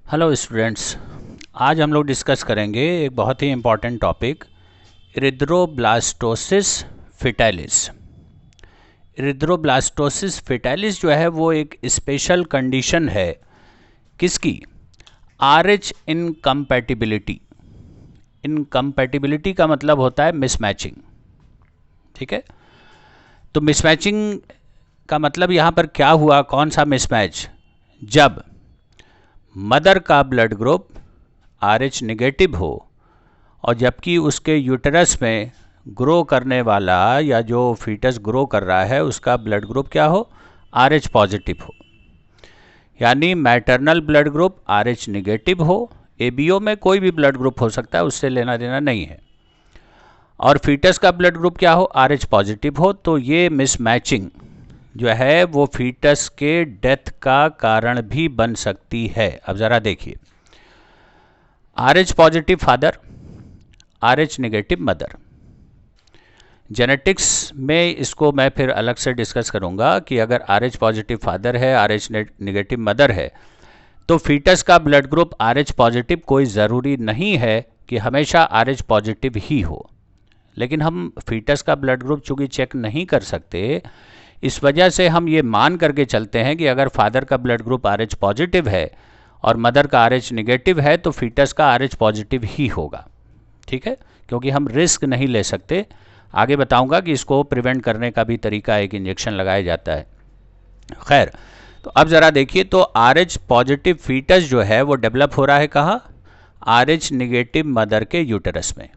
Hello students. आज हम लोग डिस्कस करेंगे एक बहुत ही important topic, erythroblastosis fetalis. Erythroblastosis fetalis जो है वो एक स्पेशल कंडीशन है। किसकी? RH incompatibility. इनकम्पैटिबिलिटी का मतलब होता है मिसमैचिंग। ठीक है, तो मिसमैचिंग का मतलब यहाँ पर क्या हुआ? कौन सा मिसमैच? जब मदर का ब्लड ग्रुप RH नेगेटिव हो और जबकि उसके यूटरस में ग्रो करने वाला या जो फीटस ग्रो कर रहा है उसका ब्लड ग्रुप क्या हो? RH पॉजिटिव हो। यानी maternal blood group RH negative हो। ABO में कोई भी ब्लड ग्रुप हो सकता है, उससे लेना देना नहीं है। और फीटस का ब्लड ग्रुप क्या हो? RH पॉजिटिव हो। तो ये मिसमैचिंग जो है वो फीटस के डेथ का कारण भी बन सकती है। अब ज़रा देखिए, RH positive father, RH negative mother. Genetics में इसको मैं फिर अलग से डिस्कस करूंगा कि अगर RH पॉजिटिव फादर है, RH नेगेटिव मदर है, तो फीटस का ब्लड ग्रुप RH पॉजिटिव कोई ज़रूरी नहीं है कि हमेशा RH पॉजिटिव ही हो। लेकिन हम फीटस का ब्लड ग्रुप चूंकि चेक नहीं कर सकते, इस वजह से हम ये मान करके चलते हैं कि अगर फादर का ब्लड ग्रुप RH पॉजिटिव है और मदर का RH निगेटिव है तो फीटस का RH पॉजिटिव ही होगा। ठीक है, क्योंकि हम रिस्क नहीं ले सकते। आगे बताऊंगा कि इसको प्रिवेंट करने का भी तरीका, एक इंजेक्शन लगाया जाता है। खैर, तो अब ज़रा देखिए, तो RH पॉजिटिव फीटस जो है वो डेवलप हो रहा है कहाँ? RH निगेटिव मदर के यूटरस में।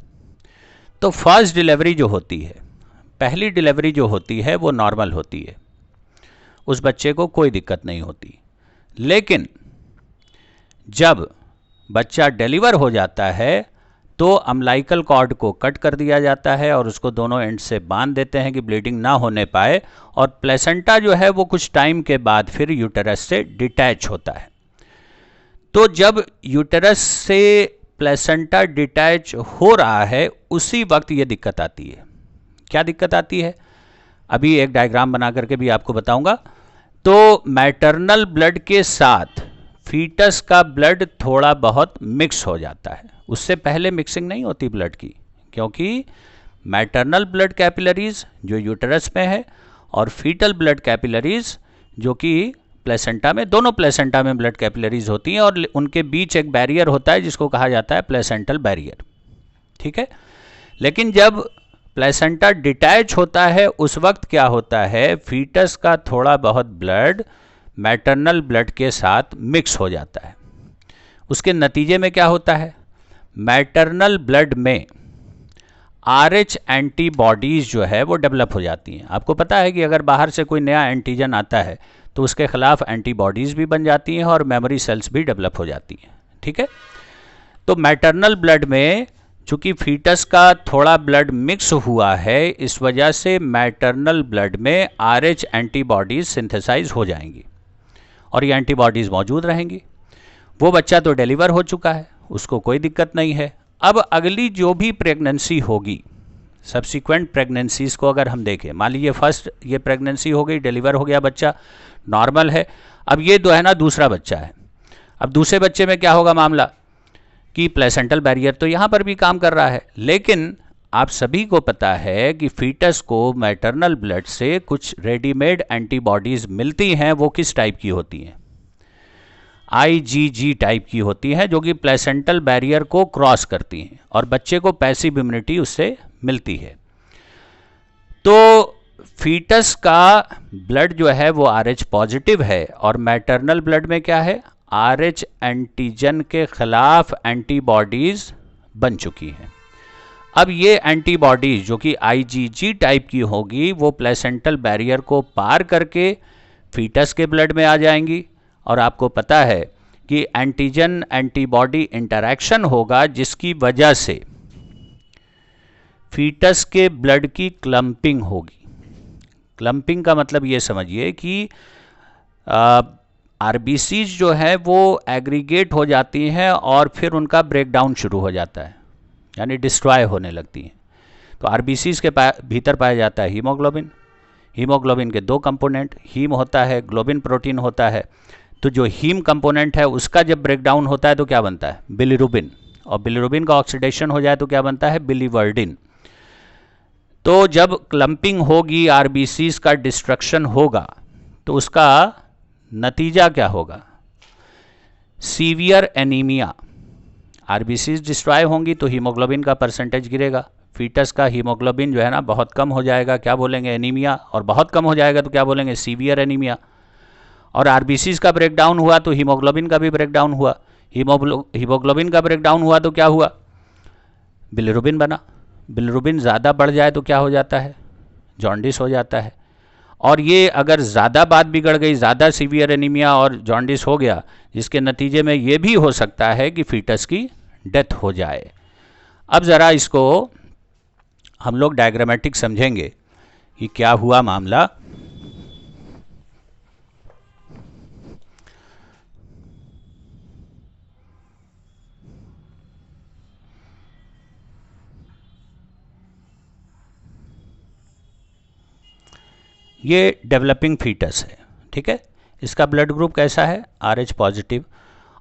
तो फर्स्ट डिलीवरी जो होती है, पहली डिलीवरी जो होती है वो नॉर्मल होती है, उस बच्चे को कोई दिक्कत नहीं होती। लेकिन जब बच्चा डिलीवर हो जाता है तो अम्लाइकल कॉर्ड को कट कर दिया जाता है और उसको दोनों एंड से बांध देते हैं कि ब्लीडिंग ना होने पाए। और प्लेसेंटा जो है वो कुछ टाइम के बाद फिर यूटरस से डिटैच होता है। तो जब यूटरस से प्लेसेंटा डिटैच हो रहा है उसी वक्त ये दिक्कत आती है। क्या दिक्कत आती है? अभी एक डायग्राम बना करके भी आपको बताऊंगा। तो मैटरनल ब्लड के साथ फीटस का ब्लड थोड़ा बहुत मिक्स हो जाता है। उससे पहले मिक्सिंग नहीं होती ब्लड की, क्योंकि मैटरनल ब्लड कैपिलरीज जो यूटरस में है और फीटल ब्लड कैपिलरीज जो कि प्लेसेंटा में, दोनों प्लेसेंटा में ब्लड कैपिलरीज होती हैं और उनके बीच एक बैरियर होता है जिसको कहा जाता है प्लेसेंटल बैरियर। ठीक है, लेकिन जब प्लेसेंटा डिटैच होता है उस वक्त क्या होता है? फीटस का थोड़ा बहुत ब्लड मैटरनल ब्लड के साथ मिक्स हो जाता है। उसके नतीजे में क्या होता है? मैटरनल ब्लड में RH एंटीबॉडीज जो है वो डेवलप हो जाती हैं। आपको पता है कि अगर बाहर से कोई नया एंटीजन आता है तो उसके खिलाफ एंटीबॉडीज भी बन जाती हैं और मेमोरी सेल्स भी डेवलप हो जाती हैं। ठीक है, तो मैटरनल ब्लड में चूंकि फीटस का थोड़ा ब्लड मिक्स हुआ है, इस वजह से मैटरनल ब्लड में RH एंटीबॉडीज सिंथेसाइज हो जाएंगी और ये एंटीबॉडीज मौजूद रहेंगी। वो बच्चा तो डिलीवर हो चुका है, उसको कोई दिक्कत नहीं है। अब अगली जो भी प्रेगनेंसी होगी, सब्सिक्वेंट प्रेगनेंसीज को अगर हम देखें, मान लीजिए फर्स्ट ये प्रेगनेंसी हो गई, डिलीवर हो गया बच्चा, नॉर्मल है। अब ये जो है ना दूसरा बच्चा है। अब दूसरे बच्चे में क्या होगा मामला कि प्लेसेंटल बैरियर तो यहाँ पर भी काम कर रहा है, लेकिन आप सभी को पता है कि फीटस को मैटरनल ब्लड से कुछ रेडीमेड एंटीबॉडीज मिलती हैं। वो किस टाइप की होती हैं? IgG टाइप की होती हैं, जो कि प्लेसेंटल बैरियर को क्रॉस करती हैं और बच्चे को पैसिव इम्यूनिटी उससे मिलती है। तो फीटस का ब्लड जो है वो RH पॉजिटिव है और मैटरनल ब्लड में क्या है? RH एंटीजन के खिलाफ एंटीबॉडीज बन चुकी हैं। अब ये एंटीबॉडीज जो कि IgG टाइप की होगी वो प्लेसेंटल बैरियर को पार करके फीटस के ब्लड में आ जाएंगी और आपको पता है कि एंटीजन एंटीबॉडी इंटरैक्शन होगा जिसकी वजह से फीटस के ब्लड की क्लम्पिंग होगी। क्लम्पिंग का मतलब ये समझिए कि RBCs जो है वो एग्रीगेट हो जाती हैं और फिर उनका ब्रेकडाउन शुरू हो जाता है, यानी डिस्ट्रॉय होने लगती हैं। तो RBCs के भीतर पाया जाता है हीमोग्लोबिन। हीमोग्लोबिन के दो कंपोनेंट, हीम होता है, ग्लोबिन प्रोटीन होता है। तो जो हीम कंपोनेंट है उसका जब ब्रेकडाउन होता है तो क्या बनता है, बिलिरुबिन, और बिलिरुबिन का ऑक्सीडेशन हो जाए तो क्या बनता है, बिलीवर्डिन। तो जब क्लंपिंग होगी, आरबीसीज का डिस्ट्रक्शन होगा, तो उसका नतीजा क्या होगा, सीवियर एनीमिया। आरबीसीज डिस्ट्रॉय होंगी तो हीमोग्लोबिन का परसेंटेज गिरेगा, फीटस का हीमोग्लोबिन जो है ना बहुत कम हो जाएगा, क्या बोलेंगे, एनीमिया, और बहुत कम हो जाएगा तो क्या बोलेंगे, सीवियर एनीमिया। और आरबीसीज का ब्रेकडाउन हुआ तो हीमोग्लोबिन का भी ब्रेकडाउन हुआ, हीमोग्लोबिन का ब्रेकडाउन हुआ तो क्या हुआ, बिलिरुबिन बना। बिलिरुबिन ज़्यादा बढ़ जाए तो क्या हो जाता है, जॉन्डिस हो जाता है। और ये अगर ज़्यादा बात बिगड़ गई, ज़्यादा सीवियर एनीमिया और जॉन्डिस हो गया, जिसके नतीजे में ये भी हो सकता है कि फीटस की डेथ हो जाए। अब ज़रा इसको हम लोग डायग्रामेटिक समझेंगे कि क्या हुआ मामला। ये डेवलपिंग फीटस है, ठीक है, इसका ब्लड ग्रुप कैसा है, RH पॉजिटिव,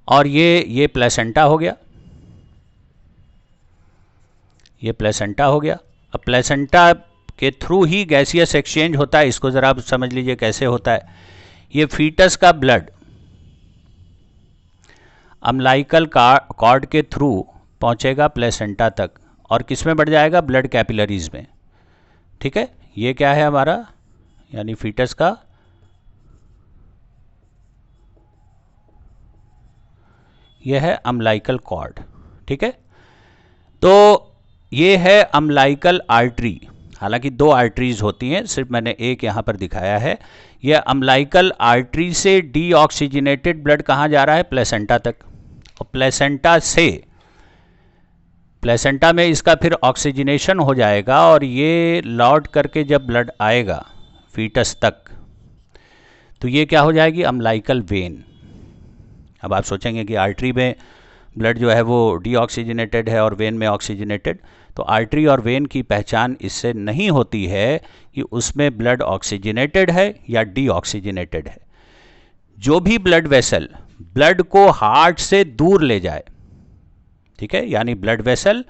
और ये प्लेसेंटा हो गया, ये प्लेसेंटा हो गया। अब प्लेसेंटा के थ्रू ही गैसियस एक्सचेंज होता है, इसको ज़रा आप समझ लीजिए कैसे होता है। ये फीटस का ब्लड अम्लाइकल कॉर्ड के थ्रू पहुंचेगा प्लेसेंटा तक, और किस में बढ़ जाएगा, ब्लड कैपिलरीज में, ठीक है। ये क्या है हमारा, यानी फीटस का यह है अम्लाइकल कॉर्ड, ठीक है। तो ये है अम्लाइकल आर्टरी, हालांकि 2 आर्टरीज होती हैं, सिर्फ मैंने एक यहाँ पर दिखाया है। यह अम्लाइकल आर्टरी से डीऑक्सीजनेटेड ब्लड कहाँ जा रहा है, प्लेसेंटा तक, और प्लेसेंटा में इसका फिर ऑक्सीजनेशन हो जाएगा, और ये लौट करके जब ब्लड आएगा फीटस तक तो ये क्या हो जाएगी, अम्लाइकल वेन। अब आप सोचेंगे कि आर्टरी में ब्लड जो है वो डीऑक्सीजनेटेड है और वेन में ऑक्सीजनेटेड, तो आर्टरी और वेन की पहचान इससे नहीं होती है कि उसमें ब्लड ऑक्सीजनेटेड है या डीऑक्सीजनेटेड है। जो भी ब्लड वेसल ब्लड को हार्ट से दूर ले जाए, ठीक है, यानी blood vessel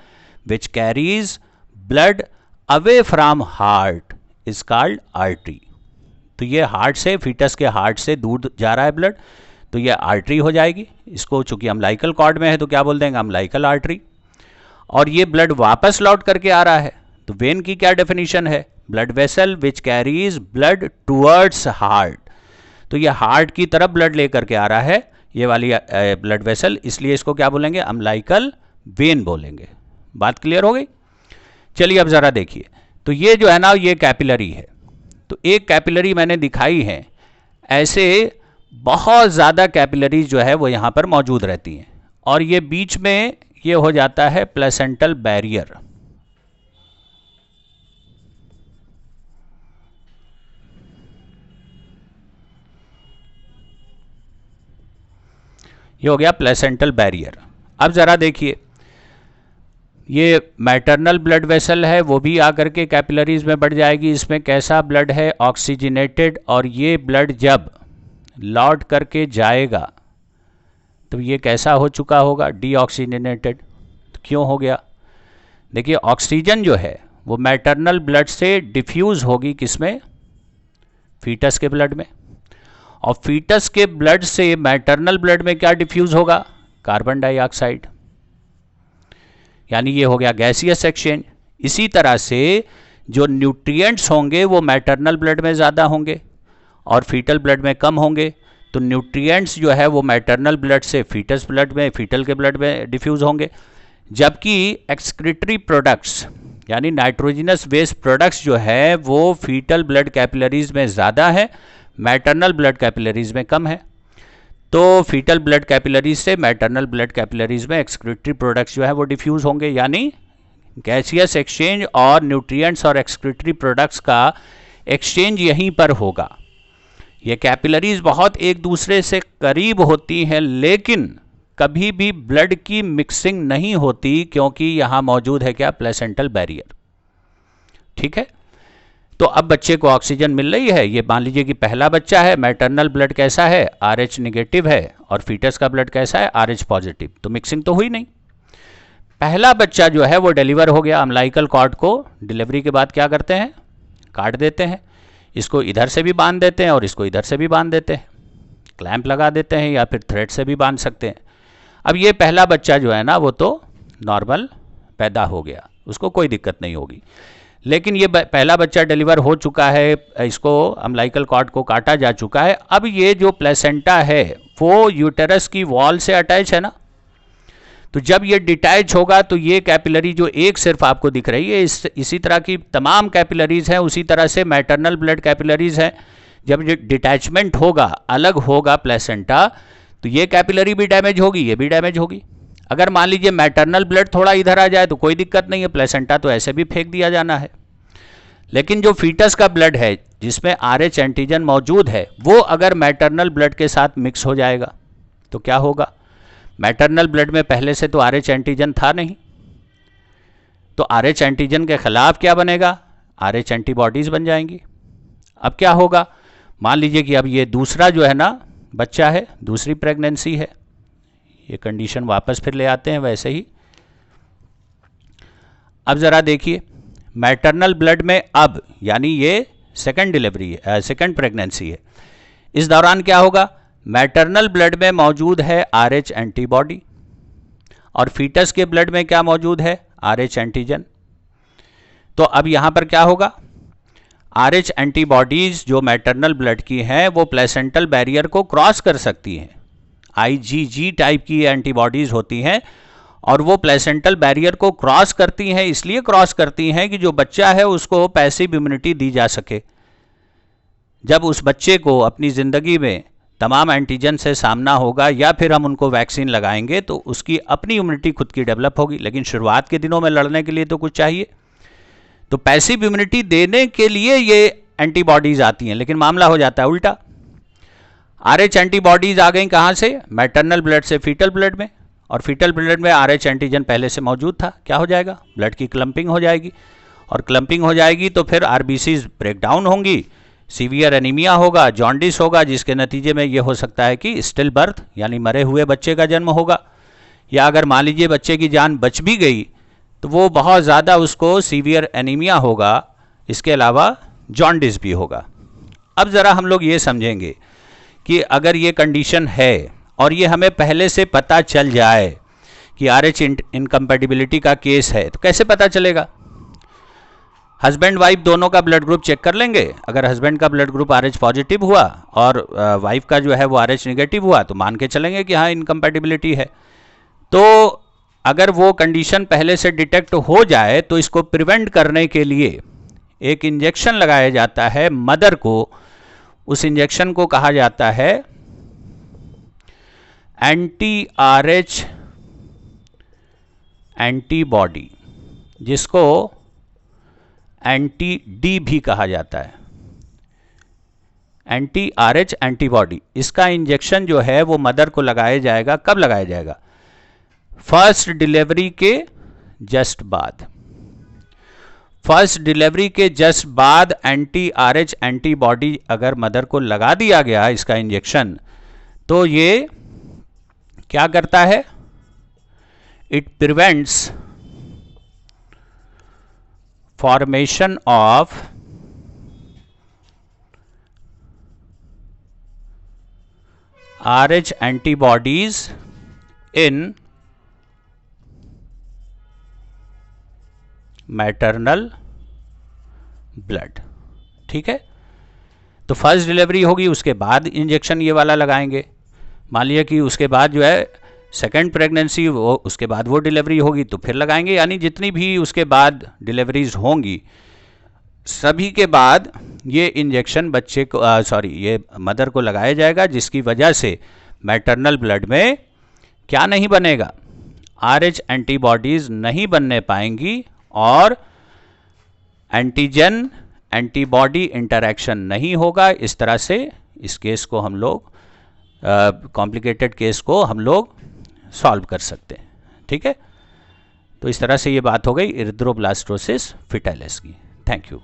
which carries blood away from heart is called artery. तो ये हार्ट से, फीटस के हार्ट से दूर जा रहा है ब्लड, तो ये आर्टरी हो जाएगी। इसको चूंकि अम्लाइकल कॉर्ड में है तो क्या बोल देंगे, अम्लाइकल आर्टरी। और ये ब्लड वापस लौट करके आ रहा है, तो वेन की क्या डेफिनेशन है, blood vessel which carries blood towards heart. तो ये हार्ट की तरफ ब्लड लेकर के आ रहा है ये वाली ब्लड वेसल, इसलिए इसको क्या बोलेंगे, अम्लाइकल वेन बोलेंगे। बात क्लियर हो गई। चलिए अब जरा देखिए, तो ये जो है ना ये कैपिलरी है, तो एक कैपिलरी मैंने दिखाई है, ऐसे बहुत ज़्यादा कैपिलरीज जो है वो यहाँ पर मौजूद रहती हैं, और ये बीच में ये हो जाता है प्लेसेंटल बैरियर। ये हो गया प्लेसेंटल बैरियर। अब ज़रा देखिए, ये मैटरनल ब्लड वेसल है, वो भी आकर के कैपिलरीज में बढ़ जाएगी। इसमें कैसा ब्लड है, ऑक्सीजनेटेड, और ये ब्लड जब लौट करके जाएगा तो ये कैसा हो चुका होगा, डीऑक्सीजनेटेड। तो क्यों हो गया, देखिए ऑक्सीजन जो है वो मैटरनल ब्लड से डिफ्यूज़ होगी किसमें, फीटस के ब्लड में, और फीटस के ब्लड से मैटरनल ब्लड में क्या डिफ्यूज़ होगा, कार्बन डाइऑक्साइड, यानी ये हो गया गैसियस एक्सचेंज। इसी तरह से जो न्यूट्रिएंट्स होंगे वो मैटरनल ब्लड में ज़्यादा होंगे और फीटल ब्लड में कम होंगे, तो न्यूट्रिएंट्स जो है वो मैटरनल ब्लड से फीटस ब्लड में, फीटल के ब्लड में डिफ्यूज़ होंगे, जबकि एक्सक्रीटरी प्रोडक्ट्स यानी नाइट्रोजनस वेस्ट प्रोडक्ट्स जो है वो फीटल ब्लड कैपिलरीज में ज़्यादा है, मैटरनल ब्लड कैपिलरीज में कम है। तो फीटल ब्लड कैपिलरीज से मैटरनल ब्लड कैपिलरीज में एक्सक्रीटरी प्रोडक्ट्स जो है वो डिफ्यूज़ होंगे, यानी गैसियस एक्सचेंज और न्यूट्रिएंट्स और एक्सक्रीटरी प्रोडक्ट्स का एक्सचेंज यहीं पर होगा। ये कैपिलरीज बहुत एक दूसरे से करीब होती हैं, लेकिन कभी भी ब्लड की मिक्सिंग नहीं होती, क्योंकि यहाँ मौजूद है क्या, प्लेसेंटल बैरियर। ठीक है, तो अब बच्चे को ऑक्सीजन मिल रही है। ये मान लीजिए कि पहला बच्चा है, मैटरनल ब्लड कैसा है, RH निगेटिव है, और फीटस का ब्लड कैसा है, RH पॉजिटिव। तो मिक्सिंग तो हुई नहीं। पहला बच्चा जो है वो डिलीवर हो गया। अम्लाइकल कॉर्ड को डिलीवरी के बाद क्या करते हैं, काट देते हैं। इसको इधर से भी बांध देते हैं और इसको इधर से भी बांध देते हैं, क्लैंप लगा देते हैं या फिर थ्रेड से भी बांध सकते हैं। अब ये पहला बच्चा जो है ना वो तो नॉर्मल पैदा हो गया, उसको कोई दिक्कत नहीं होगी। लेकिन ये पहला बच्चा डिलीवर हो चुका है, इसको अम्लाइकल कॉर्ड को काटा जा चुका है। अब ये जो प्लेसेंटा है वो यूटेरस की वॉल से अटैच है ना, तो जब ये डिटैच होगा तो ये कैपिलरी जो एक सिर्फ आपको दिख रही है, इसी तरह की तमाम कैपिलरीज हैं, उसी तरह से मैटरनल ब्लड कैपिलरीज हैं। जब ये डिटैचमेंट होगा, अलग होगा प्लेसेंटा, तो ये कैपिलरी भी डैमेज होगी, ये भी डैमेज होगी। अगर मान लीजिए मैटरनल ब्लड थोड़ा इधर आ जाए तो कोई दिक्कत नहीं है, प्लेसेंटा तो ऐसे भी फेंक दिया जाना है। लेकिन जो फीटस का ब्लड है जिसमें RH एंटीजन मौजूद है, वो अगर मैटरनल ब्लड के साथ मिक्स हो जाएगा तो क्या होगा, मैटरनल ब्लड में पहले से तो RH एंटीजन था नहीं, तो RH एंटीजन के खिलाफ क्या बनेगा, RH एंटीबॉडीज बन जाएंगी। अब क्या होगा, मान लीजिए कि अब ये दूसरा जो है ना बच्चा है, दूसरी प्रेगनेंसी है, ये कंडीशन वापस फिर ले आते हैं वैसे ही। अब ज़रा देखिए, मैटरनल ब्लड में अब यानी ये सेकंड डिलीवरी है, सेकंड प्रेगनेंसी है, इस दौरान क्या होगा, मैटरनल ब्लड में मौजूद है RH एंटीबॉडी और फीटस के ब्लड में क्या मौजूद है, RH एंटीजन। तो अब यहां पर क्या होगा, RH एंटीबॉडीज जो मैटरनल ब्लड की हैं वो प्लेसेंटल बैरियर को क्रॉस कर सकती हैं। IgG टाइप की एंटीबॉडीज होती हैं और वो प्लेसेंटल बैरियर को क्रॉस करती हैं, इसलिए क्रॉस करती हैं कि जो बच्चा है उसको पैसिव इम्यूनिटी दी जा सके। जब उस बच्चे को अपनी ज़िंदगी में तमाम एंटीजन से सामना होगा या फिर हम उनको वैक्सीन लगाएंगे तो उसकी अपनी इम्यूनिटी खुद की डेवलप होगी। लेकिन शुरुआत के दिनों में लड़ने के लिए तो कुछ चाहिए, तो पैसिव इम्यूनिटी देने के लिए ये एंटीबॉडीज आती हैं। लेकिन मामला हो जाता है उल्टा, RH एंटीबॉडीज आ गई कहाँ से, मैटरनल ब्लड से फीटल ब्लड में, और फीटल ब्लड में RH एंटीजन पहले से मौजूद था। क्या हो जाएगा, ब्लड की क्लम्पिंग हो जाएगी, और क्लम्पिंग हो जाएगी तो फिर RBCs ब्रेक डाउन होंगी, सीवियर एनीमिया होगा, जॉन्डिस होगा, जिसके नतीजे में ये हो सकता है कि स्टिल बर्थ यानी मरे हुए बच्चे का जन्म होगा। या अगर मान लीजिए बच्चे की जान बच भी गई तो वो बहुत ज़्यादा उसको सीवियर एनीमिया होगा, इसके अलावा जॉन्डिस भी होगा। अब ज़रा हम लोग ये समझेंगे कि अगर ये कंडीशन है और ये हमें पहले से पता चल जाए कि RH इनकम्पैटिबिलिटी का केस है, तो कैसे पता चलेगा, हस्बैंड वाइफ दोनों का ब्लड ग्रुप चेक कर लेंगे। अगर हस्बैंड का ब्लड ग्रुप RH पॉजिटिव हुआ और वाइफ का जो है वो RH निगेटिव हुआ तो मान के चलेंगे कि हाँ इनकम्पैटिबिलिटी है। तो अगर वो कंडीशन पहले से डिटेक्ट हो जाए तो इसको प्रिवेंट करने के लिए एक इंजेक्शन लगाया जाता है मदर को, उस इंजेक्शन को कहा जाता है anti-RH एंटीबॉडी, जिसको एंटी-D भी कहा जाता है, anti-RH एंटीबॉडी। इसका इंजेक्शन जो है वो मदर को लगाया जाएगा, कब लगाया जाएगा, फर्स्ट डिलीवरी के जस्ट बाद। फर्स्ट डिलीवरी के जस्ट बाद anti-RH एंटीबॉडी अगर मदर को लगा दिया गया इसका इंजेक्शन, तो ये क्या करता है, it prevents formation of RH antibodies in maternal blood. ठीक है, तो फर्स्ट डिलीवरी होगी, उसके बाद इंजेक्शन ये वाला लगाएंगे। मान लिया कि उसके बाद जो है सेकेंड प्रेगनेंसी, वो उसके बाद वो डिलीवरी होगी तो फिर लगाएंगे। यानी जितनी भी उसके बाद डिलीवरीज होंगी सभी के बाद ये इंजेक्शन बच्चे को ये मदर को लगाया जाएगा, जिसकी वजह से मैटरनल ब्लड में क्या नहीं बनेगा, RH एंटीबॉडीज नहीं बनने पाएंगी और एंटीजन एंटीबॉडी इंटरैक्शन नहीं होगा। इस तरह से इस केस को हम लोग कॉम्प्लिकेटेड केस को हम लोग सॉल्व कर सकते हैं। ठीक है, तो इस तरह से ये बात हो गई इरिथ्रोब्लास्टोसिस फिटाइलिस की। Thank you.